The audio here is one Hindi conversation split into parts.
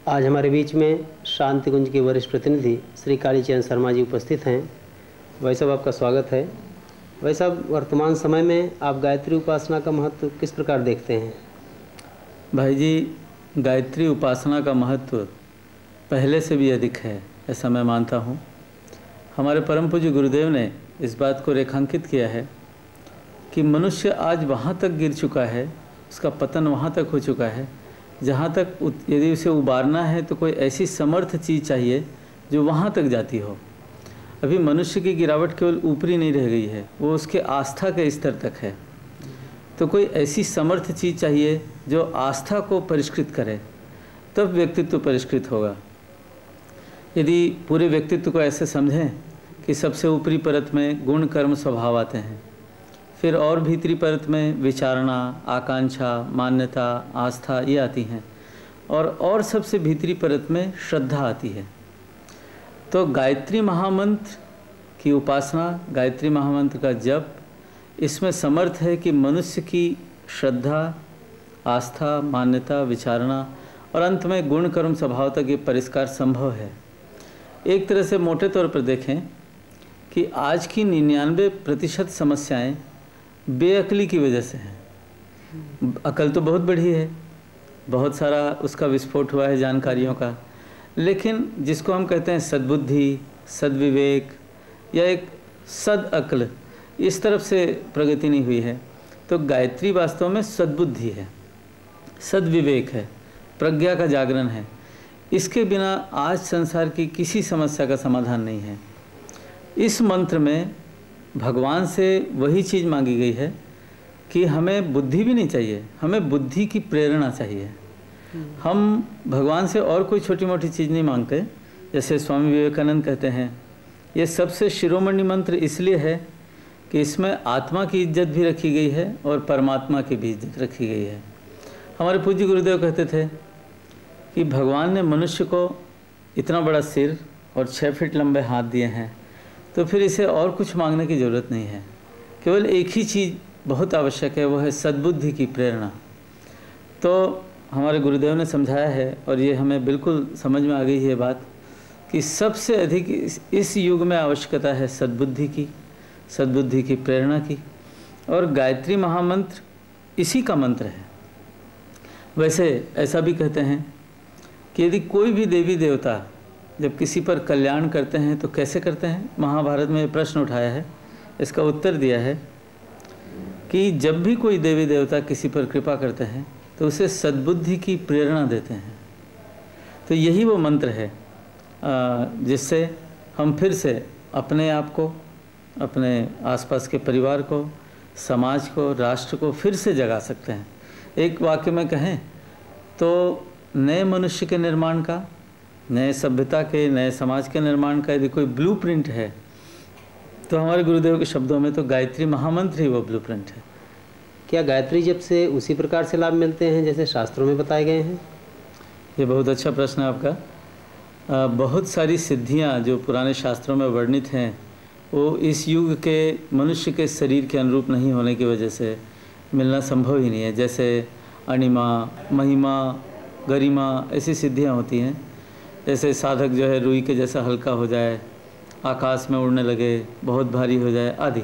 आज हमारे बीच में शांति कुंज के वरिष्ठ प्रतिनिधि श्री कालीचरण शर्मा जी उपस्थित हैं। भाई साहब, आपका स्वागत है। भाई साहब, वर्तमान समय में आप गायत्री उपासना का महत्व किस प्रकार देखते हैं? भाई जी, गायत्री उपासना का महत्व पहले से भी अधिक है, ऐसा मैं मानता हूँ। हमारे परम पूज्य गुरुदेव ने इस बात को रेखांकित किया है कि मनुष्य आज वहाँ तक गिर चुका है, उसका पतन वहाँ तक हो चुका है जहाँ तक यदि उसे उबारना है तो कोई ऐसी समर्थ चीज़ चाहिए जो वहाँ तक जाती हो। अभी मनुष्य की गिरावट केवल ऊपरी नहीं रह गई है, वो उसके आस्था के स्तर तक है। तो कोई ऐसी समर्थ चीज़ चाहिए जो आस्था को परिष्कृत करे, तब व्यक्तित्व परिष्कृत होगा। यदि पूरे व्यक्तित्व को ऐसे समझें कि सबसे ऊपरी परत में गुण कर्म स्वभाव आते हैं, फिर और भीतरी परत में विचारणा, आकांक्षा, मान्यता, आस्था ये आती हैं, और सबसे भीतरी परत में श्रद्धा आती है। तो गायत्री महामंत्र की उपासना, गायत्री महामंत्र का जप, इसमें समर्थ है कि मनुष्य की श्रद्धा, आस्था, मान्यता, विचारणा और अंत में गुण कर्म स्वभाव तक ये परिष्कार संभव है। एक तरह से मोटे तौर पर देखें कि आज की 99% समस्याएं बेअक्ली की वजह से हैं। अकल तो बहुत बढ़ी है, बहुत सारा उसका विस्फोट हुआ है जानकारियों का, लेकिन जिसको हम कहते हैं सद्बुद्धि, सद्विवेक या एक सद अक्ल, इस तरफ से प्रगति नहीं हुई है। तो गायत्री वास्तव में सद्बुद्धि है, सद्विवेक है, प्रज्ञा का जागरण है। इसके बिना आज संसार की किसी समस्या का समाधान नहीं है। इस मंत्र में भगवान से वही चीज़ मांगी गई है कि हमें बुद्धि भी नहीं चाहिए, हमें बुद्धि की प्रेरणा चाहिए। हम भगवान से और कोई छोटी मोटी चीज़ नहीं मांगते। जैसे स्वामी विवेकानंद कहते हैं, ये सबसे शिरोमणि मंत्र इसलिए है कि इसमें आत्मा की इज्जत भी रखी गई है और परमात्मा की भी इज्जत रखी गई है। हमारे पूज्य गुरुदेव कहते थे कि भगवान ने मनुष्य को इतना बड़ा सिर और 6 फीट लंबे हाथ दिए हैं, तो फिर इसे और कुछ मांगने की ज़रूरत नहीं है। केवल एक ही चीज़ बहुत आवश्यक है, वो है सद्बुद्धि की प्रेरणा। तो हमारे गुरुदेव ने समझाया है, और ये हमें बिल्कुल समझ में आ गई है बात, कि सबसे अधिक इस युग में आवश्यकता है सद्बुद्धि की, सद्बुद्धि की प्रेरणा की। और गायत्री महामंत्र इसी का मंत्र है। वैसे ऐसा भी कहते हैं कि यदि कोई भी देवी देवता जब किसी पर कल्याण करते हैं तो कैसे करते हैं। महाभारत में प्रश्न उठाया है, इसका उत्तर दिया है कि जब भी कोई देवी देवता किसी पर कृपा करते हैं तो उसे सद्बुद्धि की प्रेरणा देते हैं। तो यही वो मंत्र है जिससे हम फिर से अपने आप को, अपने आसपास के परिवार को, समाज को, राष्ट्र को फिर से जगा सकते हैं। एक वाक्य में कहें तो नए मनुष्य के निर्माण का, नए सभ्यता के, नए समाज के निर्माण का यदि कोई ब्लूप्रिंट है तो हमारे गुरुदेव के शब्दों में तो गायत्री महामंत्र ही वो ब्लूप्रिंट है। क्या गायत्री जप से उसी प्रकार से लाभ मिलते हैं जैसे शास्त्रों में बताए गए हैं? ये बहुत अच्छा प्रश्न है आपका। बहुत सारी सिद्धियां जो पुराने शास्त्रों में वर्णित हैं वो इस युग के मनुष्य के शरीर के अनुरूप नहीं होने की वजह से मिलना संभव ही नहीं है। जैसे अणिमा, महिमा, गरिमा, ऐसी सिद्धियां होती हैं। जैसे साधक जो है रुई के जैसा हल्का हो जाए, आकाश में उड़ने लगे, बहुत भारी हो जाए आदि।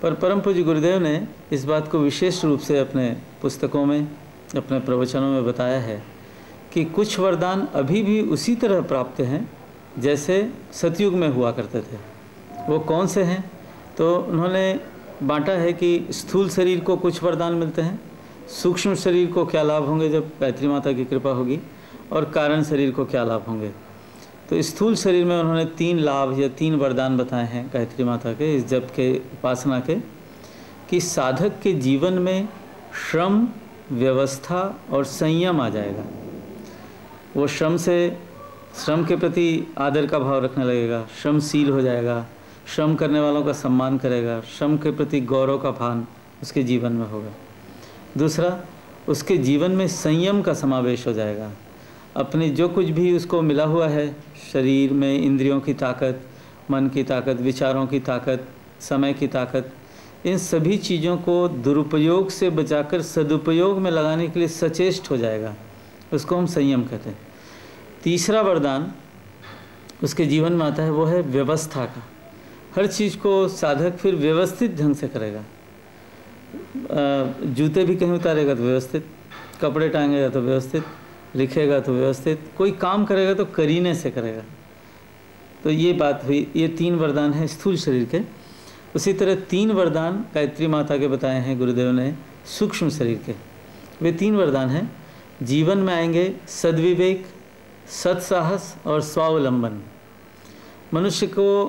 पर परम पूज्य गुरुदेव ने इस बात को विशेष रूप से अपने पुस्तकों में, अपने प्रवचनों में बताया है कि कुछ वरदान अभी भी उसी तरह प्राप्त हैं जैसे सतयुग में हुआ करते थे। वो कौन से हैं? तो उन्होंने बांटा है कि स्थूल शरीर को कुछ वरदान मिलते हैं, सूक्ष्म शरीर को क्या लाभ होंगे जब गायत्री माता की कृपा होगी, और कारण शरीर को क्या लाभ होंगे। तो स्थूल शरीर में उन्होंने 3 लाभ या 3 वरदान बताए हैं गायत्री माता के, इस जप के, उपासना के, कि साधक के जीवन में श्रम, व्यवस्था और संयम आ जाएगा। वो श्रम के प्रति आदर का भाव रखने लगेगा, श्रमशील हो जाएगा, श्रम करने वालों का सम्मान करेगा, श्रम के प्रति गौरव का भान उसके जीवन में होगा। दूसरा, उसके जीवन में संयम का समावेश हो जाएगा। अपनी जो कुछ भी उसको मिला हुआ है, शरीर में इंद्रियों की ताकत, मन की ताकत, विचारों की ताकत, समय की ताकत, इन सभी चीज़ों को दुरुपयोग से बचाकर सदुपयोग में लगाने के लिए सचेष्ट हो जाएगा। उसको हम संयम कहते हैं। तीसरा वरदान उसके जीवन में आता है वो है व्यवस्था का। हर चीज़ को साधक फिर व्यवस्थित ढंग से करेगा। जूते भी कहीं उतारेगा तो व्यवस्थित, कपड़े टांगेगा तो व्यवस्थित, लिखेगा तो व्यवस्थित, कोई काम करेगा तो करीने से करेगा। तो ये बात हुई। ये 3 वरदान हैं स्थूल शरीर के। उसी तरह 3 वरदान गायत्री माता के बताए हैं गुरुदेव ने सूक्ष्म शरीर के। वे 3 वरदान हैं, जीवन में आएंगे सद्विवेक, सत्साहस और स्वावलंबन। मनुष्य को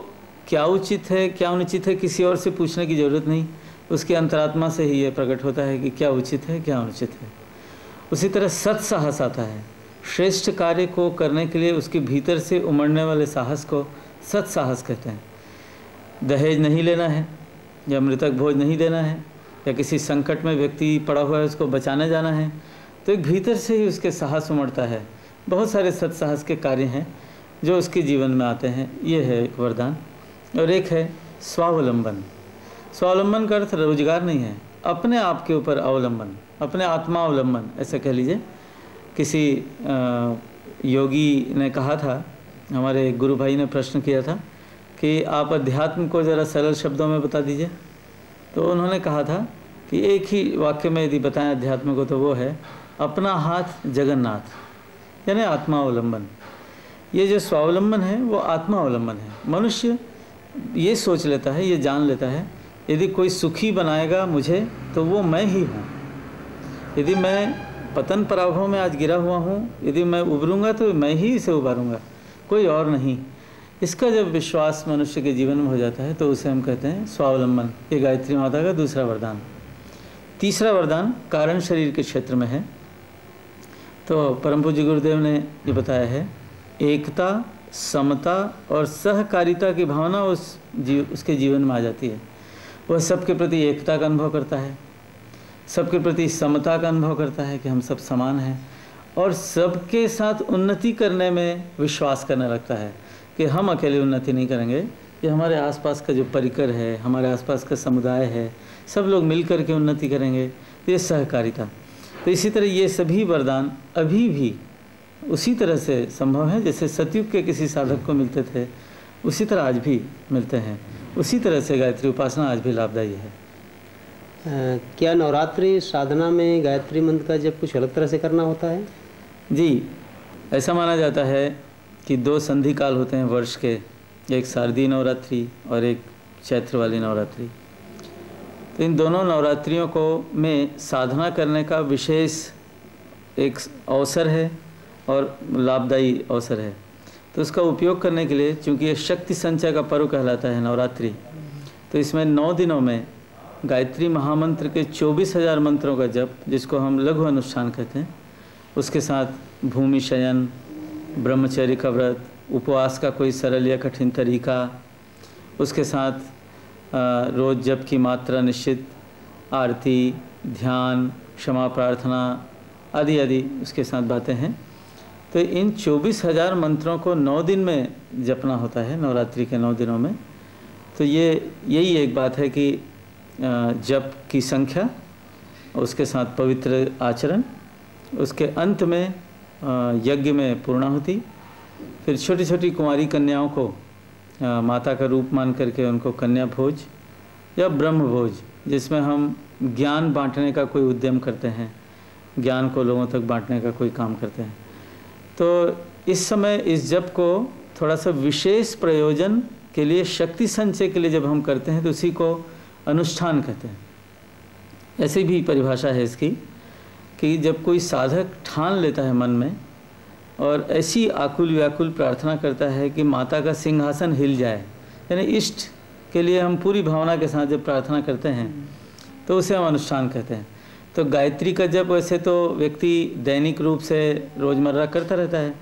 क्या उचित है क्या अनुचित है किसी और से पूछने की ज़रूरत नहीं, उसकी अंतरात्मा से ही ये प्रकट होता है कि क्या उचित है क्या अनुचित है। उसी तरह सत्साहस आता है, श्रेष्ठ कार्य को करने के लिए उसके भीतर से उमड़ने वाले साहस को सत्साहस कहते हैं। दहेज नहीं लेना है, या मृतक भोज नहीं देना है, या किसी संकट में व्यक्ति पड़ा हुआ है उसको बचाने जाना है, तो एक भीतर से ही उसके साहस उमड़ता है। बहुत सारे सत्साहस के कार्य हैं जो उसके जीवन में आते हैं। ये है एक वरदान। और एक है स्वावलंबन। स्वावलंबन का अर्थ रोजगार नहीं है, अपने आप के ऊपर अवलंबन, अपने आत्मावलंबन ऐसा कह लीजिए। किसी योगी ने कहा था, हमारे गुरु भाई ने प्रश्न किया था कि आप अध्यात्म को ज़रा सरल शब्दों में बता दीजिए। तो उन्होंने कहा था कि एक ही वाक्य में यदि बताएं अध्यात्म को तो वो है अपना हाथ जगन्नाथ, यानी आत्मावलंबन। ये जो स्वावलंबन है वो आत्मावलंबन है। मनुष्य ये सोच लेता है, ये जान लेता है, यदि कोई सुखी बनाएगा मुझे तो वो मैं ही हूँ। यदि मैं पतन पराभव में आज गिरा हुआ हूँ, यदि मैं उभरूँगा तो मैं ही इसे उभारूँगा, कोई और नहीं। इसका जब विश्वास मनुष्य के जीवन में हो जाता है तो उसे हम कहते हैं स्वावलंबन। ये गायत्री माता का दूसरा वरदान। तीसरा वरदान कारण शरीर के क्षेत्र में है। तो परम पूज्य गुरुदेव ने ये बताया है, एकता, समता और सहकारिता की भावना उसके जीवन में आ जाती है। वह सबके प्रति एकता का अनुभव करता है, सबके प्रति समता का अनुभव करता है कि हम सब समान हैं, और सबके साथ उन्नति करने में विश्वास करने लगता है कि हम अकेले उन्नति नहीं करेंगे, ये हमारे आसपास का जो परिकर है, हमारे आसपास का समुदाय है, सब लोग मिल कर के उन्नति करेंगे। ये सहकारिता। तो इसी तरह ये सभी वरदान अभी भी उसी तरह से संभव है जैसे सतयुग के किसी साधक को मिलते थे, उसी तरह आज भी मिलते हैं। उसी तरह से गायत्री उपासना आज भी लाभदायी है। क्या नवरात्रि साधना में गायत्री मंत्र का जब कुछ अलग तरह से करना होता है? जी, ऐसा माना जाता है कि 2 संधि काल होते हैं वर्ष के, एक शारदीय नवरात्रि और एक चैत्र वाली नवरात्रि। तो इन दोनों नवरात्रियों को में साधना करने का विशेष एक अवसर है और लाभदायी अवसर है। तो उसका उपयोग करने के लिए, चूँकि ये शक्ति संचय का पर्व कहलाता है नवरात्रि, तो इसमें 9 दिनों में गायत्री महामंत्र के 24,000 मंत्रों का जप, जिसको हम लघु अनुष्ठान कहते हैं, उसके साथ भूमि शयन, ब्रह्मचर्य का व्रत, उपवास का कोई सरल या कठिन तरीका, उसके साथ रोज़ जप की मात्रा निश्चित, आरती, ध्यान, क्षमा प्रार्थना आदि आदि उसके साथ बातें हैं। तो इन 24,000 मंत्रों को 9 दिन में जपना होता है, नवरात्रि के 9 दिनों में। तो यही एक बात है कि जप की संख्या, उसके साथ पवित्र आचरण, उसके अंत में यज्ञ में पूर्णाहुति, फिर छोटी छोटी कुंवारी कन्याओं को माता का रूप मान करके उनको कन्या भोज या ब्रह्म भोज, जिसमें हम ज्ञान बांटने का कोई उद्यम करते हैं, ज्ञान को लोगों तक बांटने का कोई काम करते हैं। तो इस समय इस जप को थोड़ा सा विशेष प्रयोजन के लिए, शक्ति संचय के लिए जब हम करते हैं तो उसी को अनुष्ठान कहते हैं। ऐसी भी परिभाषा है इसकी कि जब कोई साधक ठान लेता है मन में और ऐसी आकुल व्याकुल प्रार्थना करता है कि माता का सिंहासन हिल जाए, यानी इष्ट के लिए हम पूरी भावना के साथ जब प्रार्थना करते हैं तो उसे हम अनुष्ठान कहते हैं। तो गायत्री का जप वैसे तो व्यक्ति दैनिक रूप से रोज़मर्रा करता रहता है,